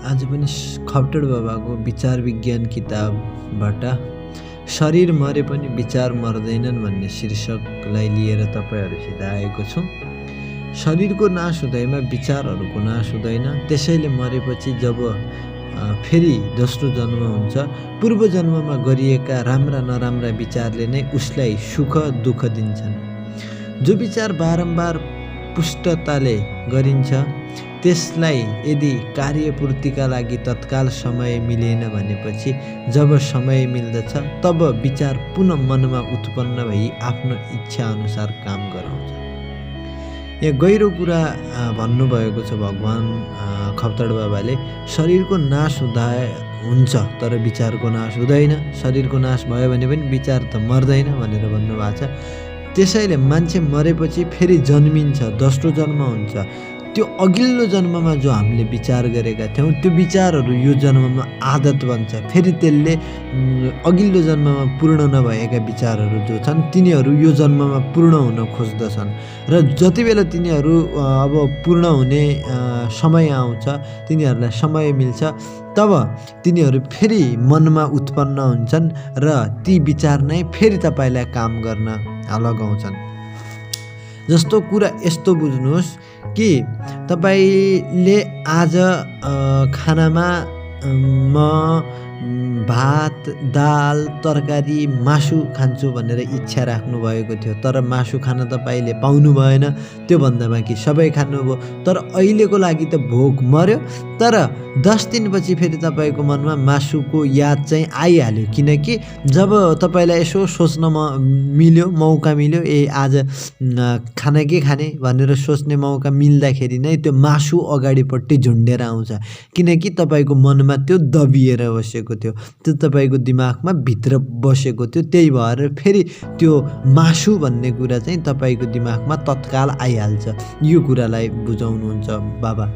आज पनि खप्टेड बाबाको विचार विज्ञान किताबबाट शरीर मरे पनि विचार मर्दैनन् भन्ने शीर्षकलाई लिएर तपाईहरुसित आएको छु। शरीरको नाश हुँदैमा विचारहरूको नाश हुँदैन। त्यसैले मरेपछि जब फेरि दोस्रो जन्म हुन्छ, पूर्व जन्ममा गरिएका राम्रा नराम्रा विचारले नै उसलाई सुख दुःख दिन्छन्। जो विचार बारम्बार पुष्टताले गरिन्छ त्यसलाई यदि कार्यपूर्तिका लागि तत्काल समय मिलेन भनेपछि जब समय मिल्दछ तब विचार पुनः मनमा उत्पन्न भई आफ्नो इच्छा अनुसार काम गराउँछ। यहाँ गहिरो कुरा भन्नुभएको छ भगवान खप्तड बाबाले। शरीरको नाश हुँदा हुन्छ तर विचारको नाश हुँदैन। शरीरको नाश भयो भने पनि विचार त मर्दैन भनेर भन्नुभएको छ। त्यसैले मान्छे मरेपछि फेरि जन्मिन्छ, दोस्रो जन्म हुन्छ। त्यो अघिल्लो जन्ममा जो हामीले विचार गरेका थियौँ त्यो विचारहरू यो जन्ममा आदत बन्छ। फेरि त्यसले अघिल्लो जन्ममा पूर्ण नभएका विचारहरू जो छन् तिनीहरू यो जन्ममा पूर्ण हुन खोज्दछन् र जति बेला तिनीहरू अब पूर्ण हुने समय आउँछ, तिनीहरूलाई समय मिल्छ, तब तिनीहरू फेरि मनमा उत्पन्न हुन्छन् र ती विचार नै फेरि तपाईलाई काम गर्न लगाउँछन्। जस्तो कुरा यस्तो बुझ्नुहोस् कि तपाईले आज खानामा म भात, दाल, तरकारी, मासु खान्छु भनेर इच्छा राख्नु भएको थियो, तर मासु खान तपाईले पाउनु भएन। त्यो भन्दामा कि सबै खानुभयो, तर अहिलेको लागि त भोक मर्यो। तर 10 दिनपछि फेरि तपाईको मनमा मासुको याद चाहिँ आइहाल्यो, किनकि जब तपाईलाई यसो सोच्न मिल्यो, मौका मिल्यो, आज खाना के खाने भनेर सोच्ने मौका मिल्दाखेरि नै त्यो मासु अगाडिपट्टि झुन्डेर आउँछ, किनकि तपाईको मनमा त्यो दबिएर बसेको थियो, त्यो तपाईको दिमागमा भित्र बसेको थियो। त्यही भएर फेरि त्यो मासु भन्ने कुरा चाहिँ तपाईको दिमागमा तत्काल आइहाल्छ। यो कुरालाई बुझाउनुहुन्छ बाबा।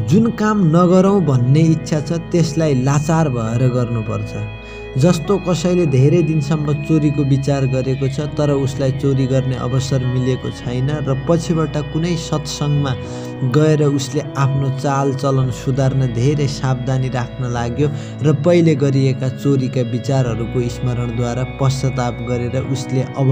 जुन काम नगरौँ भन्ने इच्छा छ त्यसलाई लाचार भएर गर्नुपर्छ। जस्तो कसैले धेरै दिनसम्म चोरीको विचार गरेको छ तर उसलाई चोरी गर्ने अवसर मिलेको छैन र पछिबाट कुनै सत्सङ्गमा गएर उसले आफ्नो चाल चलन सुधार्न धेरै सावधानी राख्न लाग्यो र पहिले गरिएका चोरीका विचारहरूको स्मरणद्वारा पश्चाताप गरेर उसले अब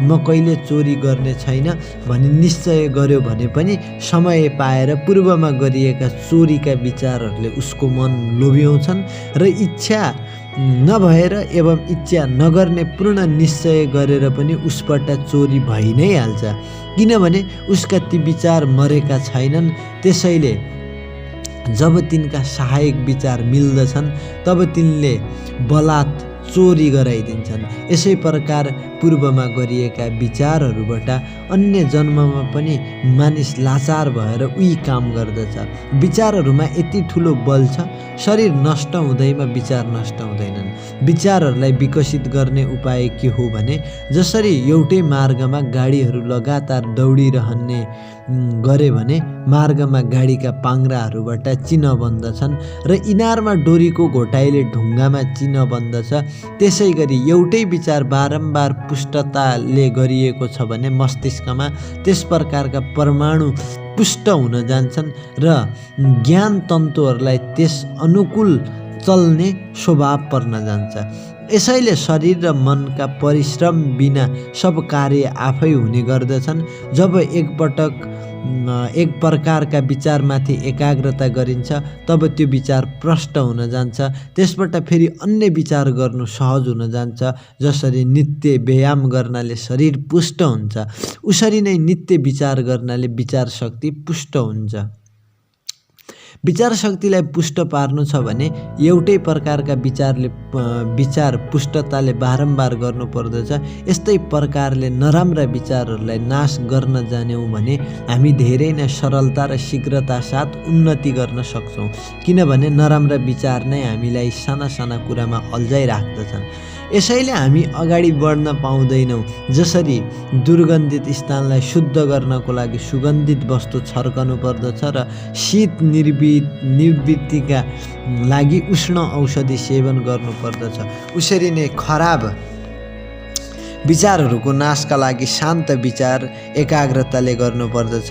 म कहिले चोरी गर्ने छैन भनी निश्चय गर्यो भने पनि समय पाएर पूर्वमा गरिएका चोरीका विचारहरूले उसको मन लोभ्याउँछन् र इच्छा नभएर एवं इच्छा नगर्ने पूर्ण निश्चय गरेर पनि उसबाट चोरी भइ नै हाल्छ, किनभने उसका ती विचार मरेका छैनन्। त्यसैले जब तिनका सहायक विचार मिल्दछन् तब तिनले बलात् चोरी गराइदिन्छन्। यसै प्रकार पूर्वमा गरिएका विचारहरूबाट अन्य जन्ममा पनि मानिस लाचार भएर उही काम गर्दछ। विचारहरूमा यति ठुलो बल छ, शरीर नष्ट हुँदैमा विचार नष्ट हुँदैनन्। विचारहरूलाई विकसित गर्ने उपाय के हो भने जसरी एउटै मार्गमा गाडीहरू लगातार दौडिरहने गरे भने मार्गमा गाडीका पाङ्राहरूबाट चिन्ह बन्दछन् र इनारमा डोरीको घोटाइले ढुङ्गामा चिन्ह बन्दछ। त्यसै गरी एउटै विचार बारम्बार पुष्टताले गरिएको छ भने मस्तिष्कमा त्यस प्रकारका परमाणु पुष्ट हुन जान्छन् र ज्ञान तन्तुहरूलाई त्यस अनुकूल चल्ने स्वभाव पर्न जान्छ। यसैले शरीर र मनका परिश्रम बिना सब कार्य आफै हुने गर्दछन्। जब एक प्रकारका विचारमाथि एकाग्रता गरिन्छ तब त्यो विचार प्रष्ट हुन जान्छ। त्यसबाट फेरि अन्य विचार गर्नु सहज हुन जान्छ। जसरी नित्य व्यायाम गर्नाले शरीर पुष्ट हुन्छ, उसरी नै नित्य विचार गर्नाले विचार शक्ति पुष्ट हुन्छ। विचार शक्तिलाई पुष्ट पार्नु छ भने एउटै प्रकारका विचार पुष्टताले बारम्बार गर्नु पर्दछ। यस्तै प्रकारले नराम्रा विचारहरूलाई नाश गर्न जान्यौँ भने हामी धेरै नै सरलता र शीघ्रता साथ उन्नति गर्न सक्छौँ, किनभने नराम्रा विचार नै हामीलाई साना साना कुरामा अल्झाइराख्दछन्। यसैले हामी अगाडि बढ्न पाउँदैनौँ। जसरी दुर्गन्धित स्थानलाई शुद्ध गर्नको लागि सुगन्धित वस्तु छर्कनु पर्दछ र शीत निवृत्तिका लागि उष्ण औषधि सेवन गर्नुपर्दछ, उसरी नै खराब विचारहरूको नाशका लागि शान्त विचार एकाग्रताले गर्नुपर्दछ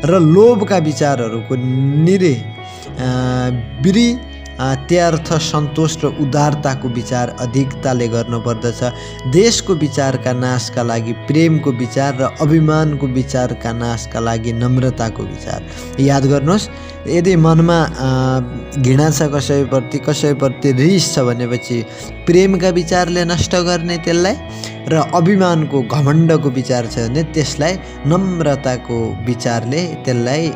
र लोभका विचारहरूको बिरी त्यर्थ सन्तोष र उदारताको विचार अधिकताले गर्नुपर्दछ। देशको विचारका नाशका लागि प्रेमको विचार र अभिमानको विचारका नाशका लागि नम्रताको विचार। याद गर्नुहोस्, यदि मनमा घृणा छ कसैप्रति रिस छ भनेपछि प्रेमका विचारले नष्ट गर्ने त्यसलाई, र अभिमानको घमण्डको विचार छ भने त्यसलाई नम्रताको विचारले त्यसलाई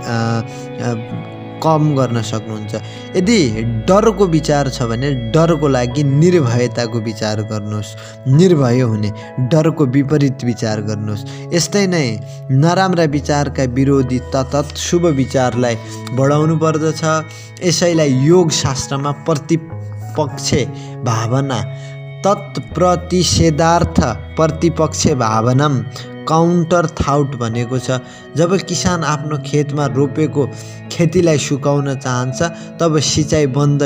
कम गर्न सक्नुहुन्छ। यदि डरको विचार छ भने डरको लागि निर्भयताको विचार गर्नुहोस्। निर्भय हुने, डरको विपरीत विचार गर्नुहोस्। यस्तै नै नराम्रा विचारका विरोधी तत् शुभ विचारलाई बढाउनु पर्दछ। यसैलाई योग शास्त्रमा प्रतिपक्ष भावना तत्प्रतिषेधार्थ प्रतिपक्ष भावनाम काउन्टर थाउट भनेको छ। जब किसान आफ्नो खेतमा रोपेको खेतीलाई सुकाउन चाहन्छ तब सिँचाइ बन्द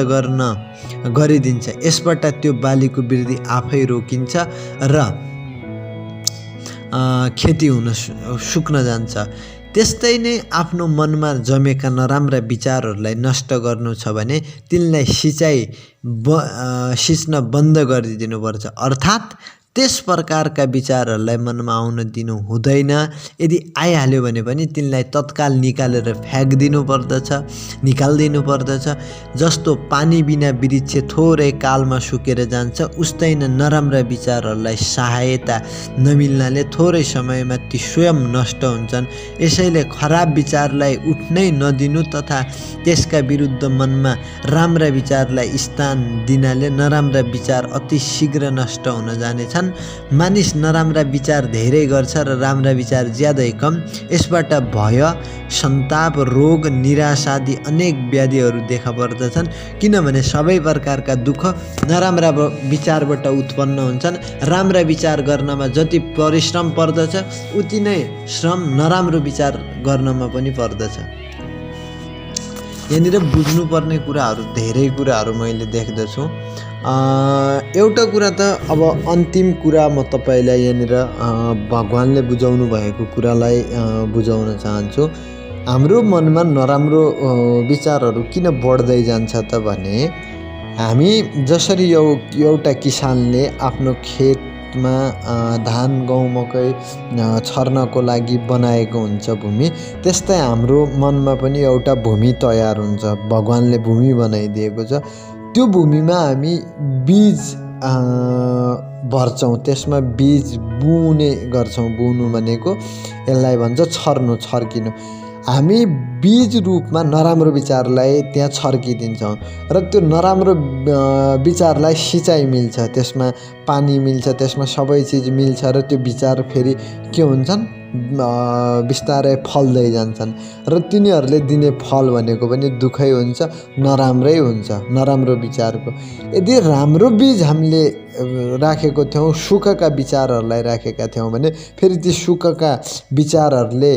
गरिदिन्छ। यसबाट त्यो बालीको वृद्धि आफै रोकिन्छ र खेती हुन सुक्न जान्छ। त्यस्तै नै आफ्नो मनमा जमेका नराम्रा विचारहरूलाई नष्ट गर्नु छ भने तिनलाई सिँच्न बन्द गरिदिनुपर्छ। अर्थात् त्यस प्रकारका विचारहरूलाई मनमा आउन दिनु हुँदैन। यदि आइहाल्यो भने पनि तिनलाई तत्काल निकालिदिनु पर्दछ। जस्तो पानी बिना वृक्ष थोरै कालमा सुकेर जान्छ, उस्तै नै नराम्रा विचारहरूलाई सहायता नमिल्नाले थोरै समयमा ती स्वयं नष्ट हुन्छन्। यसैले खराब विचारलाई उठ्नै नदिनु तथा त्यसका विरुद्ध मनमा राम्रा विचारलाई स्थान दिनाले नराम्रा विचार अति शीघ्र नष्ट हुन जानेछन्। मानिस नराम्रा विचार धेरै गर्छ र राम्रा विचार ज्यादै कम। यसबाट भय, सन्ताप, रोग, निराशा आदि अनेक व्याधिहरू देखा पर्दछन्। किनभने सबै प्रकारका दुःख नराम्रा विचारबाट उत्पन्न हुन्छन्। राम्रा विचार गर्नमा जति परिश्रम पर्दछ उति नै श्रम नराम्रो विचार गर्नमा पनि पर्दछ। यहाँनिर बुझ्नुपर्ने कुराहरू धेरै कुराहरू मैले देख्दछु। एउटा कुरा त अब अन्तिम कुरा म तपाईँलाई यहाँनिर भगवान्ले बुझाउनु भएको कुरालाई बुझाउन चाहन्छु। हाम्रो मनमा नराम्रो विचारहरू किन बढ्दै जान्छ त भने हामी जसरी एउटा किसानले आफ्नो खेतमा धान, गहुँ, मकै छर्नको लागि बनाएको हुन्छ भूमि, त्यस्तै हाम्रो मनमा पनि एउटा भूमि तयार हुन्छ। भगवान्ले भूमि बनाइदिएको छ। त्यो भूमिमा हामी बीज भर्छौँ, त्यसमा बीज बुने गर्छौँ। बुनु भनेको यसलाई भन्छ छर्नु, छर्किनु। हामी बीज रूपमा नराम्रो विचारलाई त्यहाँ छर्किदिन्छौँ र त्यो नराम्रो विचारलाई सिँचाइ मिल्छ, त्यसमा पानी मिल्छ, त्यसमा सबै चिज मिल्छ र त्यो विचार फेरि के हुन्छन्, बिस्तारै फल्दै जान्छन् र तिनीहरूले दिने फल भनेको पनि दुःखै हुन्छ, नराम्रै हुन्छ, नराम्रो विचारको। यदि राम्रो बीज हामीले राखेको थियौँ, सुखका विचारहरूलाई राखेका थियौँ भने फेरि ती सुखका विचारहरूले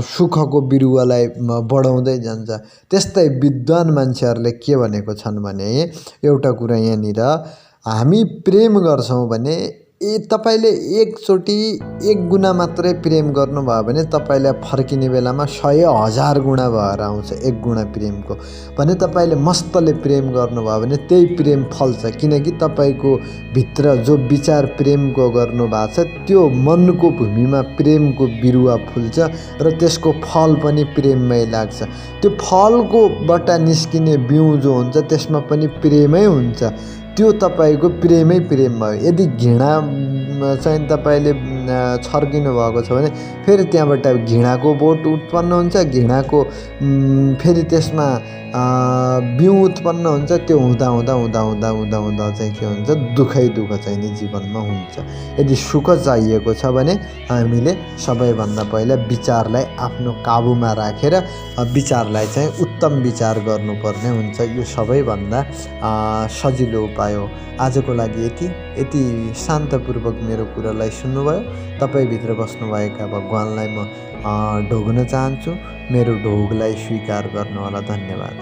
सुखको बिरुवालाई बढाउँदै जान्छ। त्यस्तै विद्वान मान्छेहरूले के भनेको छन् भने एउटा कुरा यहाँनिर, हामी प्रेम गर्छौँ भने तपाईँले एकचोटि 1 गुणा मात्रै प्रेम गर्नुभयो भने तपाईँलाई फर्किने बेलामा 100,000 गुणा भएर आउँछ। 1 गुणा प्रेमको भने तपाईँले मस्तले प्रेम गर्नुभयो भने त्यही प्रेम फल्छ। किनकि तपाईँको भित्र जो विचार प्रेमको गर्नुभएको छ त्यो मनको भूमिमा प्रेमको बिरुवा फुल्छ र त्यसको फल पनि प्रेममै लाग्छ। त्यो फलकोबाट निस्किने बिउ जो हुन्छ त्यसमा पनि प्रेमै हुन्छ। त्यो तपाईँको प्रेमै प्रेम भयो। यदि घृणा चाहिँ तपाईँले छर्किनु भएको छ भने फेरि त्यहाँबाट घृणाको बोट उत्पन्न हुन्छ। घृणाको फेरि त्यसमा बिउ उत्पन्न हुन्छ। त्यो हुँदा चाहिँ के हुन्छ, दुःखै दुःख चाहिँ नि जीवनमा हुन्छ। यदि सुख चाहिएको छ भने हामीले सबैभन्दा पहिला विचारलाई आफ्नो काबुमा राखेर विचारलाई चाहिँ उत्तम विचार गर्नुपर्ने हुन्छ। यो सबैभन्दा सजिलो उपाय हो। आजको लागि यति शान्तपूर्वक मेरो कुरालाई सुन्नुभयो। तपाईँभित्र बस्नुभएका भगवान्लाई म ढोग्न चाहन्छु। मेरो ढोगलाई स्वीकार गर्नुहोला। धन्यवाद।